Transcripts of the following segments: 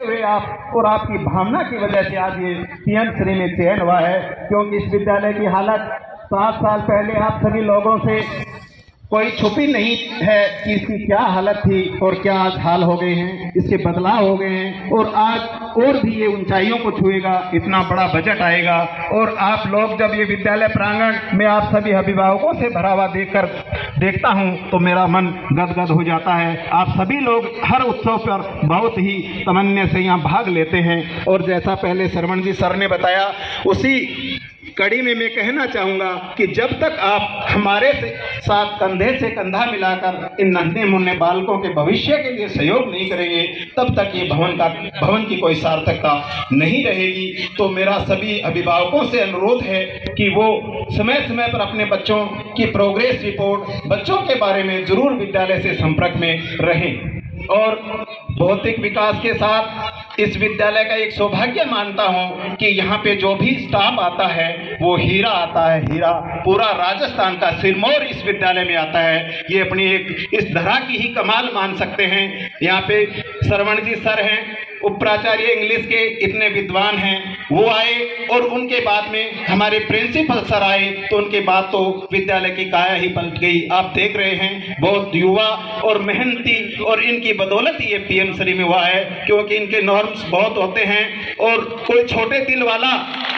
हुए आप और आपकी भावना की वजह से आज ये पीएम श्री में चयन हुआ है। क्योंकि इस विद्यालय की हालत 7 साल पहले आप सभी लोगों से कोई छुपी नहीं है कि इसकी क्या हालत थी और क्या आज हाल हो गए हैं, इसके बदलाव हो गए हैं और आज और भी ये ऊंचाइयों को छुएगा। इतना बड़ा बजट आएगा और आप लोग जब ये विद्यालय प्रांगण में आप सभी अभिभावकों से भरा हुआ देखता हूं तो मेरा मन गदगद हो जाता है। आप सभी लोग हर उत्सव पर बहुत ही तमन्ने से यहाँ भाग लेते हैं और जैसा पहले श्रवण जी सर ने बताया उसी कड़ी में मैं कहना चाहूँगा कि जब तक आप हमारे साथ कंधे से कंधा मिलाकर इन नन्हे मुन्ने बालकों के भविष्य के लिए सहयोग नहीं करेंगे तब तक ये भवन की कोई सार्थकता नहीं रहेगी। तो मेरा सभी अभिभावकों से अनुरोध है कि वो समय समय पर अपने बच्चों की प्रोग्रेस रिपोर्ट बच्चों के बारे में जरूर विद्यालय से संपर्क में रहें। और भौतिक विकास के साथ इस विद्यालय का एक सौभाग्य मानता हूं कि यहाँ पे जो भी स्टाफ आता है वो हीरा आता है, हीरा। पूरा राजस्थान का सिरमौर इस विद्यालय में आता है। ये अपनी एक इस धरा की ही कमाल मान सकते हैं। यहाँ पे श्रवण जी सर हैं, उपप्राचार्य इंग्लिश के इतने विद्वान हैं, वो आए और उनके बाद में हमारे प्रिंसिपल सर आए तो उनके बाद तो विद्यालय की काया ही पलट गई। आप देख रहे हैं बहुत युवा और मेहनती और इनकी बदौलत ये पीएम श्री में हुआ है। क्योंकि इनके नॉर्म्स बहुत होते हैं और कोई छोटे दिल वाला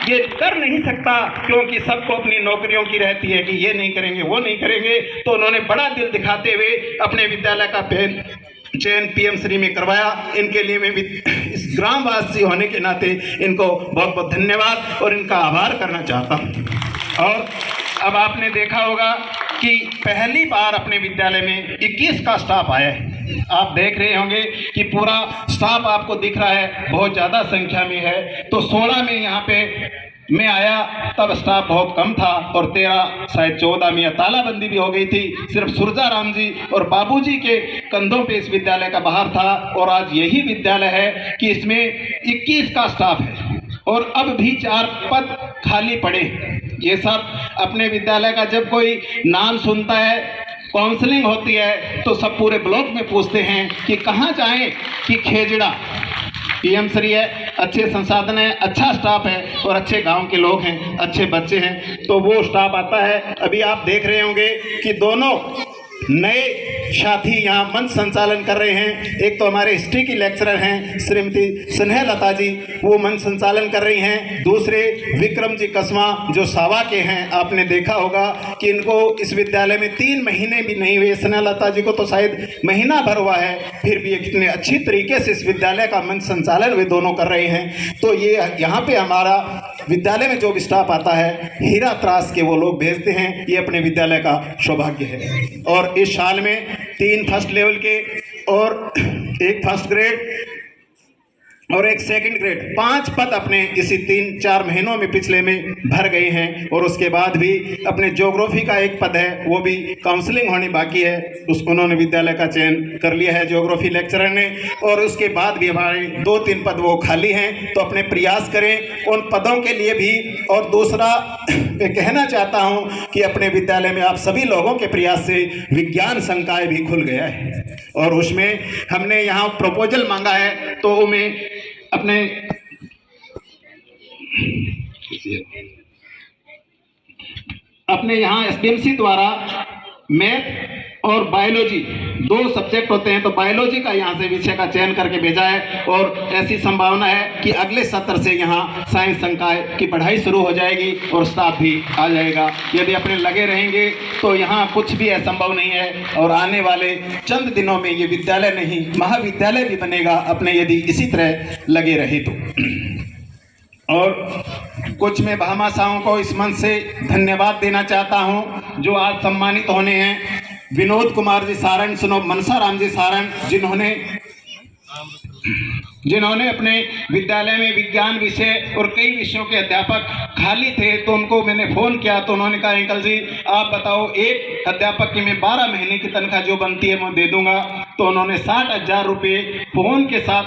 ये कर नहीं सकता क्योंकि सबको अपनी नौकरियों की रहती है कि ये नहीं करेंगे वो नहीं करेंगे। तो उन्होंने बड़ा दिल दिखाते हुए अपने विद्यालय का चयन पीएम श्री में करवाया। इनके लिए मैं भी इस ग्रामवासी होने के नाते इनको बहुत बहुत धन्यवाद और इनका आभार करना चाहता हूँ। और अब आपने देखा होगा कि पहली बार अपने विद्यालय में 21 का स्टाफ आया है। आप देख रहे होंगे कि पूरा स्टाफ आपको दिख रहा है, बहुत ज़्यादा संख्या में है। तो 16 में यहाँ पे मैं आया तब स्टाफ बहुत कम था और 13 शायद 14 में तालाबंदी भी हो गई थी। सिर्फ सुरजा राम जी और बाबूजी के कंधों पे इस विद्यालय का बाहर था। और आज यही विद्यालय है कि इसमें 21 का स्टाफ है और अब भी 4 पद खाली पड़े। ये सब अपने विद्यालय का जब कोई नाम सुनता है, काउंसलिंग होती है तो सब पूरे ब्लॉक में पूछते हैं कि कहाँ जाएं कि खेजड़ा पीएम श्री है, अच्छे संसाधन है, अच्छा स्टाफ है और अच्छे गांव के लोग हैं, अच्छे बच्चे हैं तो वो स्टाफ आता है। अभी आप देख रहे होंगे कि दोनों नए साथी यहाँ मंच संचालन कर रहे हैं। एक तो हमारे हिस्ट्री की लेक्चरर हैं श्रीमती स्नेहलता जी, वो मंच संचालन कर रही हैं। दूसरे विक्रम जी कसवा जो सावा के हैं। आपने देखा होगा कि इनको इस विद्यालय में 3 महीने भी नहीं हुए, स्नेहलता जी को तो शायद महीना भर हुआ है, फिर भी कितने अच्छी तरीके से इस विद्यालय का मंच संचालन वे दोनों कर रहे हैं। तो ये यहाँ पे हमारा विद्यालय में जो भी स्टाफ आता है हीरा त्रास के वो लोग भेजते हैं। ये अपने विद्यालय का सौभाग्य है। और इस साल में 3 फर्स्ट लेवल के और 1 फर्स्ट ग्रेड और 1 सेकंड ग्रेड 5 पद अपने इसी 3-4 महीनों में पिछले में भर गए हैं। और उसके बाद भी अपने ज्योग्राफी का 1 पद है, वो भी काउंसलिंग होनी बाकी है, उसको उन्होंने विद्यालय का चयन कर लिया है ज्योग्राफी लेक्चरर ने। और उसके बाद भी हमारे 2-3 पद वो खाली हैं। तो अपने प्रयास करें उन पदों के लिए भी। और दूसरा मैं कहना चाहता हूँ कि अपने विद्यालय में आप सभी लोगों के प्रयास से विज्ञान संकाय भी खुल गया है और उसमें हमने यहाँ प्रपोजल मांगा है। तो मैं अपने यहाँ एसडीएमसी द्वारा मैथ और बायोलॉजी 2 सब्जेक्ट होते हैं तो बायोलॉजी का यहाँ से विषय का चयन करके भेजा है। और ऐसी संभावना है कि अगले सत्र से यहाँ साइंस संकाय की पढ़ाई शुरू हो जाएगी और स्टाफ भी आ जाएगा। यदि अपने लगे रहेंगे तो यहाँ कुछ भी असंभव नहीं है। और आने वाले चंद दिनों में ये विद्यालय नहीं महाविद्यालय भी बनेगा अपने यदि इसी तरह लगे रहे तो। और कुछ मैं भामाशाहों को इस मंच से धन्यवाद देना चाहता हूं जो आज सम्मानित होने हैं। विनोद कुमार जी सारण, मनसा राम जी सारण, जिन्होंने अपने विद्यालय में विज्ञान विषय और कई विषयों के अध्यापक खाली थे तो उनको मैंने फ़ोन किया तो उन्होंने कहा अंकल जी आप बताओ, एक अध्यापक की मैं 12 महीने की तनख्वाह जो बनती है मैं दे दूंगा। तो उन्होंने 60,000 रुपये फ़ोन के साथ